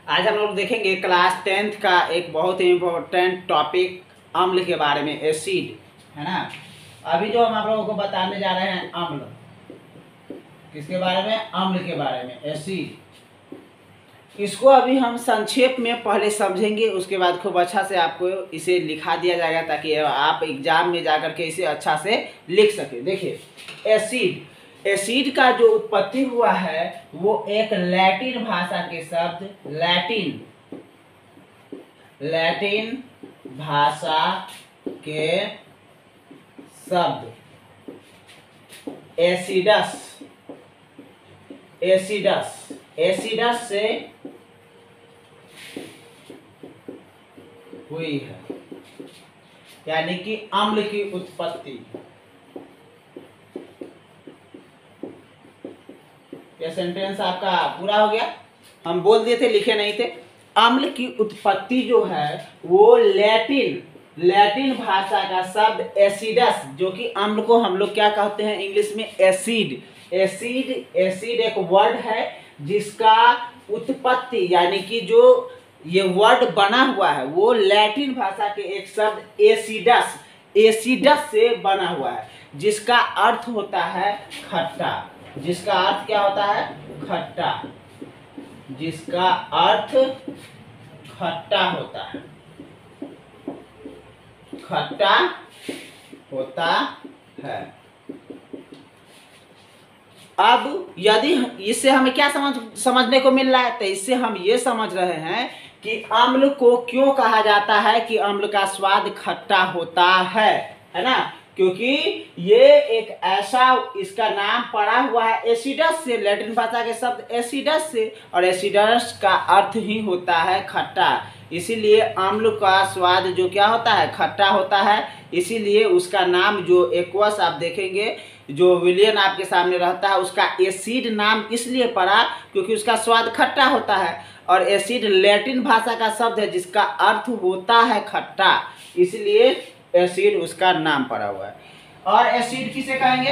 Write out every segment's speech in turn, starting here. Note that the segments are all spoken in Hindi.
आज हम लोग देखेंगे क्लास 10th का एक बहुत ही इम्पोर्टेंट टॉपिक अम्ल के बारे में, एसिड, है ना। अभी जो हम आप लोगों को बताने जा रहे हैं अम्ल, किसके बारे में? अम्ल के बारे में, एसिड। इसको अभी हम संक्षेप में पहले समझेंगे, उसके बाद खूब अच्छा से आपको इसे लिखा दिया जाएगा ताकि आप एग्जाम में जाकर के इसे अच्छा से लिख सके। देखिए, एसिड का जो उत्पत्ति हुआ है वो एक लैटिन भाषा के शब्द, लैटिन भाषा के शब्द एसिडस से हुई है, यानी कि अम्ल की उत्पत्ति। यह सेंटेंस आपका पूरा हो गया। हम बोल दिए थे, लिखे नहीं थे। अम्ल की उत्पत्ति जो है वो लैटिन भाषा का शब्द एसिडस, जो कि अम्ल को हम लोग क्या कहते हैं इंग्लिश में? एसिड एक वर्ड है जिसका उत्पत्ति, यानी कि जो ये वर्ड बना हुआ है वो लैटिन भाषा के एक शब्द एसिडस से बना हुआ है, जिसका अर्थ होता है खट्टा। जिसका अर्थ क्या होता है? खट्टा। जिसका अर्थ खट्टा होता है, खट्टा होता है। अब यदि इससे हमें क्या समझने को मिल रहा है, तो इससे हम ये समझ रहे हैं कि अम्ल को क्यों कहा जाता है कि अम्ल का स्वाद खट्टा होता है ना। क्योंकि ये एक ऐसा, इसका नाम पड़ा हुआ है एसिडस से, लैटिन भाषा के शब्द एसिडस से, और एसिडस का अर्थ ही होता है खट्टा। इसीलिए अम्ल का स्वाद जो क्या होता है? खट्टा होता है। इसीलिए उसका नाम जो एक्वस आप देखेंगे, जो विलियन आपके सामने रहता है, उसका एसिड नाम इसलिए पड़ा क्योंकि उसका स्वाद खट्टा होता है। और एसिड लैटिन भाषा का शब्द है जिसका अर्थ होता है खट्टा, इसलिए एसिड उसका नाम पड़ा हुआ है। और एसिड किसे कहेंगे?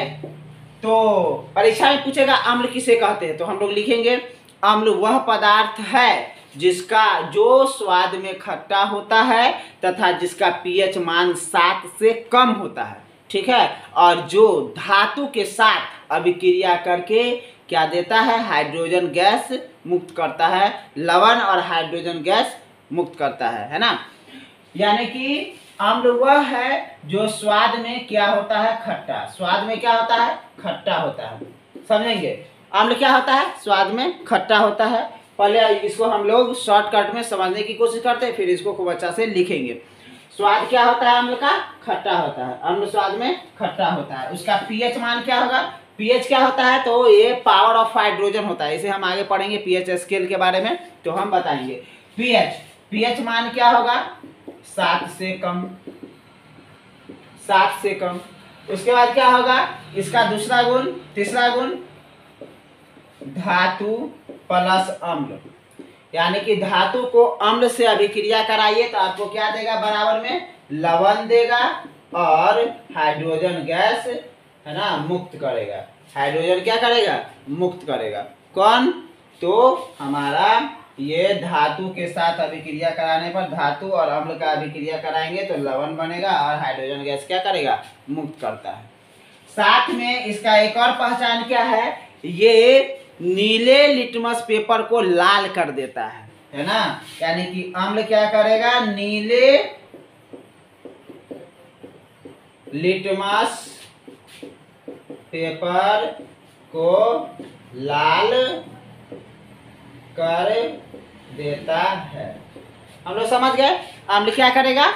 तो परीक्षा में पूछेगा अम्ल किसे कहते हैं, तो हम लोग लिखेंगे अम्ल वह पदार्थ है जो स्वाद में खट्टा होता है तथा जिसका पीएच मान 7 से कम होता है, ठीक है। और जो धातु के साथ अभिक्रिया करके क्या देता है? हाइड्रोजन गैस मुक्त करता है, लवण और हाइड्रोजन गैस मुक्त करता है ना। यानी कि अम्ल वह है जो स्वाद में क्या होता है? खट्टा। स्वाद में क्या होता है? खट्टा होता है। समझेंगे, अम्ल क्या होता है? स्वाद में खट्टा होता है। पहले इसको हम लोग शॉर्टकट में समझने की कोशिश करते हैं, फिर इसको खूब अच्छा से लिखेंगे। स्वाद क्या होता है? अम्ल का खट्टा होता है। अम्ल स्वाद में खट्टा होता है। उसका पीएच मान क्या होगा? पीएच क्या होता है? तो ये पावर ऑफ हाइड्रोजन होता है। इसे हम आगे पढ़ेंगे पीएच स्केल के बारे में, तो हम बताएंगे। पीएच मान क्या होगा? 7 से कम। 7 से कम। उसके बाद क्या होगा? इसका दूसरा गुण, तीसरा गुण, धातु प्लस अम्ल, यानी कि धातु को अम्ल से अभिक्रिया कराइए तो आपको क्या देगा? बराबर में लवण देगा और हाइड्रोजन गैस, है ना, मुक्त करेगा। हाइड्रोजन क्या करेगा? मुक्त करेगा। कौन? तो हमारा ये धातु के साथ अभिक्रिया कराने पर, धातु और अम्ल का अभिक्रिया कराएंगे तो लवण बनेगा और हाइड्रोजन गैस क्या करेगा? मुक्त करता है। साथ में इसका एक और पहचान क्या है? ये नीले लिटमस पेपर को लाल कर देता है ना। यानी कि अम्ल क्या करेगा? नीले लिटमस पेपर को लाल कर देता है। हम लोग समझ गए अम्ल क्या करेगा?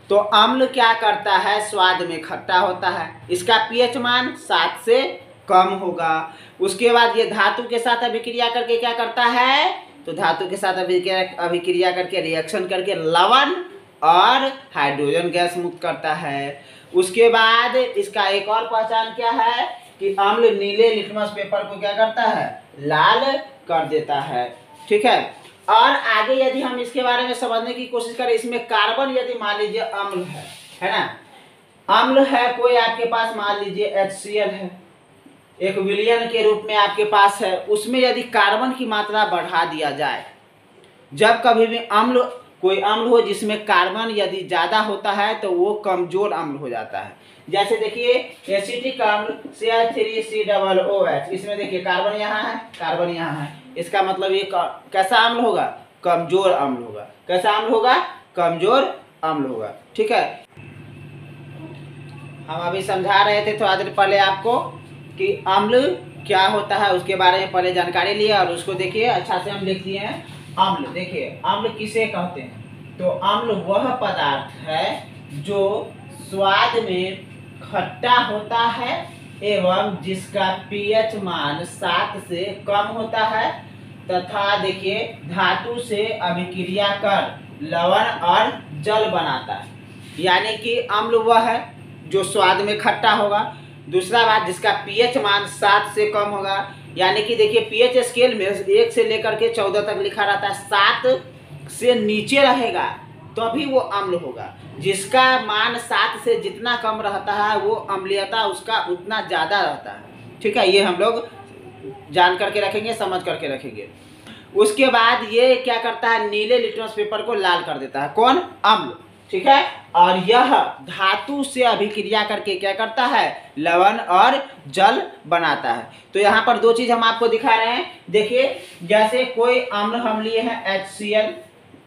तो अम्ल क्या करता है? स्वाद में खट्टा होता है। इसका पीएच मान 7 से कम होगा। उसके बाद ये धातु के साथ अभिक्रिया करके क्या करता है? तो धातु के साथ अभिक्रिया करके, रिएक्शन करके लवण और हाइड्रोजन गैस मुक्त करता है। उसके बाद इसका एक और पहचान क्या है कि अम्ल नीले लिटमस पेपर को क्या करता है? लाल कर देता है, ठीक है। और आगे यदि हम इसके बारे में समझने की कोशिश करें, इसमें कार्बन यदि मान लीजिए अम्ल है ना, अम्ल है कोई आपके पास, मान लीजिए HCl है, एक विलयन के रूप में आपके पास है, उसमें यदि कार्बन की मात्रा बढ़ा दिया जाए जब कभी भी अम्ल कोई अम्ल हो जिसमें कार्बन यदि ज़्यादा होता है तो वो कमजोर अम्ल हो जाता है। जैसे देखिए एसिटिक अम्ल CH3COOH, इसमें देखिए कार्बन यहाँ है, कार्बन यहाँ है, इसका मतलब ये कैसा अम्ल होगा? कमजोर अम्ल होगा। कैसा अम्ल होगा? कमजोर अम्ल होगा। ठीक है, हम अभी समझा रहे थे थोड़ा देर पहले आपको कि अम्ल क्या होता है, उसके बारे में पहले जानकारी लिए और उसको देखिए अच्छा से हम लिख दिए हैं। अम्ल, देखिए अम्ल किसे कहते हैं? तो अम्ल वह पदार्थ है जो स्वाद में खट्टा होता है एवं जिसका पीएच मान 7 से कम होता है तथा देखिए धातु से अभिक्रिया कर लवण और जल बनाता है। यानी कि अम्ल वह है जो स्वाद में खट्टा होगा। दूसरा बात, जिसका पीएच मान 7 से कम होगा, यानी कि देखिए पीएच स्केल में 1 से लेकर के 14 तक लिखा रहता है, 7 से नीचे रहेगा तभी वो अम्ल होगा। जिसका मान 7 से जितना कम रहता है वो अम्लीयता उसका उतना ज़्यादा रहता है। ठीक है, ये हम लोग जान करके रखेंगे, समझ करके रखेंगे। उसके बाद ये क्या करता है? नीले लिटमस पेपर को लाल कर देता है। कौन? अम्ल। ठीक है, और यह धातु से अभिक्रिया करके क्या करता है? लवण और जल बनाता है। तो यहाँ पर दो चीज हम आपको दिखा रहे हैं। देखिए जैसे कोई अम्ल हम लिए हैं HCl,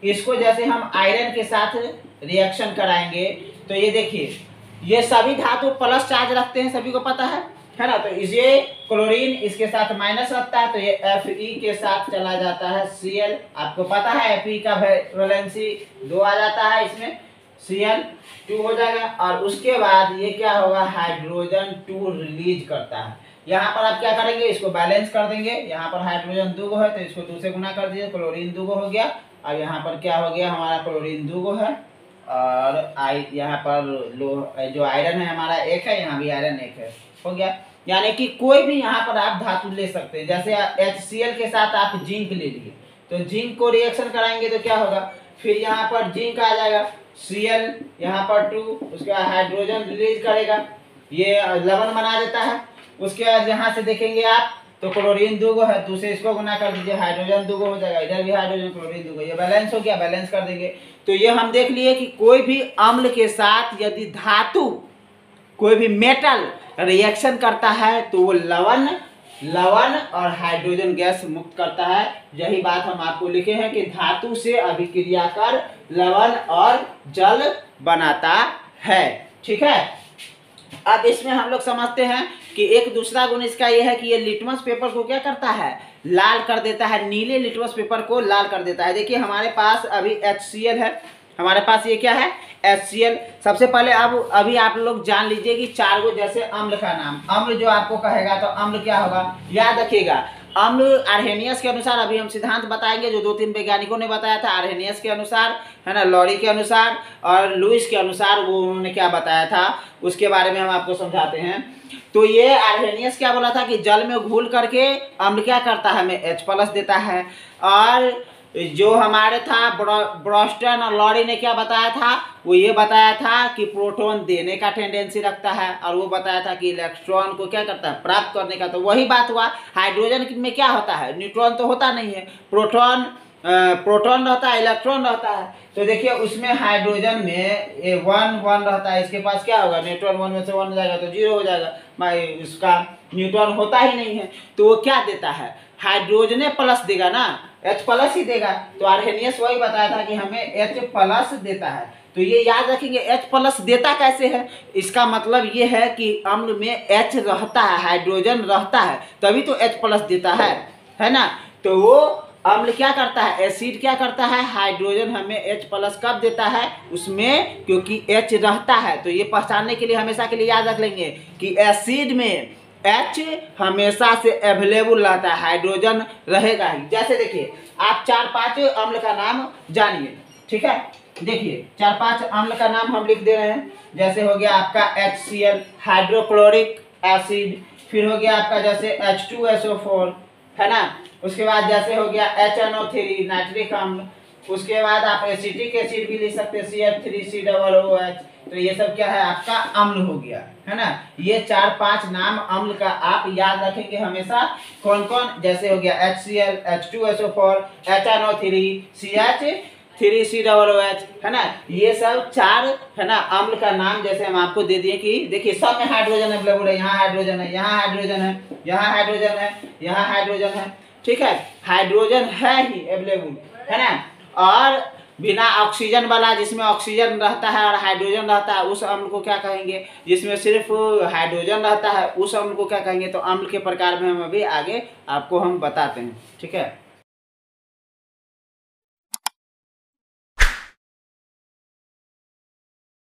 इसको जैसे हम आयरन के साथ रिएक्शन कराएंगे तो ये देखिए ये सभी धातु प्लस चार्ज रखते हैं, सभी को पता है ना। तो ये क्लोरीन इसके साथ माइनस रखता है तो ये Fe के साथ चला जाता है Cl। आपको पता है Fe का वैलेंसी 2 आ जाता है, इसमें Cl 2 हो जाएगा और उसके बाद ये क्या होगा? हाइड्रोजन 2 रिलीज करता है। यहाँ पर आप क्या करेंगे? इसको बैलेंस कर देंगे। यहाँ पर हाइड्रोजन 2 है तो इसको 2 से गुना कर दीजिए, क्लोरीन 2 हो गया। अब यहाँ पर क्या हो गया? हमारा क्लोरीन 2 है और यहाँ पर जो आयरन है हमारा 1 है, यहाँ भी आयरन 1 है, हो गया। यानी कि कोई भी यहाँ पर आप धातु ले सकते हैं। जैसे HCl के साथ आप जिंक ले लिए तो जिंक को रिएक्शन कराएंगे तो क्या होगा? फिर यहाँ पर जिंक आ जाएगा, Cl यहाँ पर 2, उसके बाद हाइड्रोजन रिलीज करेगा, ये लवण बना देता है। उसके बाद यहाँ से देखेंगे आप तो क्लोरीन 2 है, 2 से इसको गुना कर दीजिए, हाइड्रोजन 2 हो जाएगा, इधर भी हाइड्रोजन क्लोरीन 2, ये बैलेंस हो गया। बैलेंस कर देंगे तो ये हम देख लिए कि कोई भी अम्ल के साथ यदि धातु कोई भी मेटल रिएक्शन करता है तो वो लवण और हाइड्रोजन गैस मुक्त करता है। यही बात हम आपको लिखे हैं कि धातु से अभिक्रिया कर लवण और जल बनाता है। ठीक है, अब इसमें हम लोग समझते हैं कि एक दूसरा गुण इसका यह है कि ये लिटमस पेपर को क्या करता है? लाल कर देता है। नीले लिटमस पेपर को लाल कर देता है। देखिए हमारे पास अभी HCl है, हमारे पास ये क्या है? HCl। सबसे पहले अब अभी आप लोग जान लीजिए कि 4 गो जैसे अम्ल का नाम, अम्ल जो आपको कहेगा तो अम्ल क्या होगा? याद रखिएगा, अम्ल आर्हेनियस के अनुसार, अभी हम सिद्धांत बताएंगे जो 2-3 वैज्ञानिकों ने बताया था, आर्हेनियस के अनुसार है ना, लॉरी के अनुसार और लुईस के अनुसार, वो उन्होंने क्या बताया था उसके बारे में हम आपको समझाते हैं। तो ये आर्हेनियस क्या बोला था कि जल में घुल करके अम्ल क्या करता है? हमें H+ देता है। और जो हमारे था ब्रोस्टन और लॉरी ने क्या बताया था? वो ये बताया था कि प्रोटॉन देने का टेंडेंसी रखता है और वो बताया था कि इलेक्ट्रॉन को क्या करता है? प्राप्त करने का। तो वही बात हुआ, हाइड्रोजन में क्या होता है? न्यूट्रॉन तो होता नहीं है, प्रोटॉन रहता है, इलेक्ट्रॉन रहता है। तो देखिए उसमें हाइड्रोजन में 1 रहता है, इसके पास क्या होगा? न्यूट्रॉन 1 में से 1 हो जाएगा तो 0 हो जाएगा भाई, उसका न्यूट्रॉन होता ही नहीं है। तो वो क्या देता है? हाइड्रोजन प्लस देगा ना, H+ ही देगा। तो आर्हेनियस वही बताया था कि हमें H+ देता है। तो ये याद रखेंगे H+ देता कैसे है? इसका मतलब ये है कि अम्ल में H रहता है, हाइड्रोजन रहता है, तभी तो H+ देता है ना। तो वो अम्ल क्या करता है? एसिड क्या करता है? हाइड्रोजन हमें H+ कब देता है? उसमें क्योंकि H रहता है। तो ये पहचानने के लिए हमेशा के लिए याद रख लेंगे कि एसिड में H हमेशा से अवेलेबल रहता है, हाइड्रोजन रहेगा ही। जैसे देखिए आप 4-5 अम्ल का नाम जानिए। ठीक है, देखिए 4-5 अम्ल का नाम हम लिख दे रहे हैं। जैसे हो गया आपका HCl हाइड्रोक्लोरिक एसिड, फिर हो गया आपका जैसे H2SO4 है ना, उसके बाद जैसे हो गया HNO3 नाइट्रिक अम्ल, उसके बाद आप एसिटिक एसिड भी लिख सकते हैं, CH3COOH। तो ये सब क्या है, आपका अम्ल हो गया, है ना। ये 4-5 नाम अम्ल का आप याद रखेंगे हमेशा। कौन कौन, जैसे हो गया HCl, H2SO4, HNO3, CH3COOH, है ना। ये सब 4 है ना अम्ल का नाम जैसे हम आपको दे दिए कि देखिए सब में हाइड्रोजन अवेलेबल है। यहाँ हाइड्रोजन है, यहाँ हाइड्रोजन है, यहाँ हाइड्रोजन है, यहाँ हाइड्रोजन है, ठीक है। हाइड्रोजन है ही अवेलेबल, है ना। और बिना ऑक्सीजन वाला, जिसमें ऑक्सीजन रहता है और हाइड्रोजन रहता है, उस अम्ल को क्या कहेंगे। जिसमें सिर्फ हाइड्रोजन रहता है उस अम्ल को क्या कहेंगे। तो अम्ल के प्रकार में हम अभी आगे आपको हम बताते हैं, ठीक है।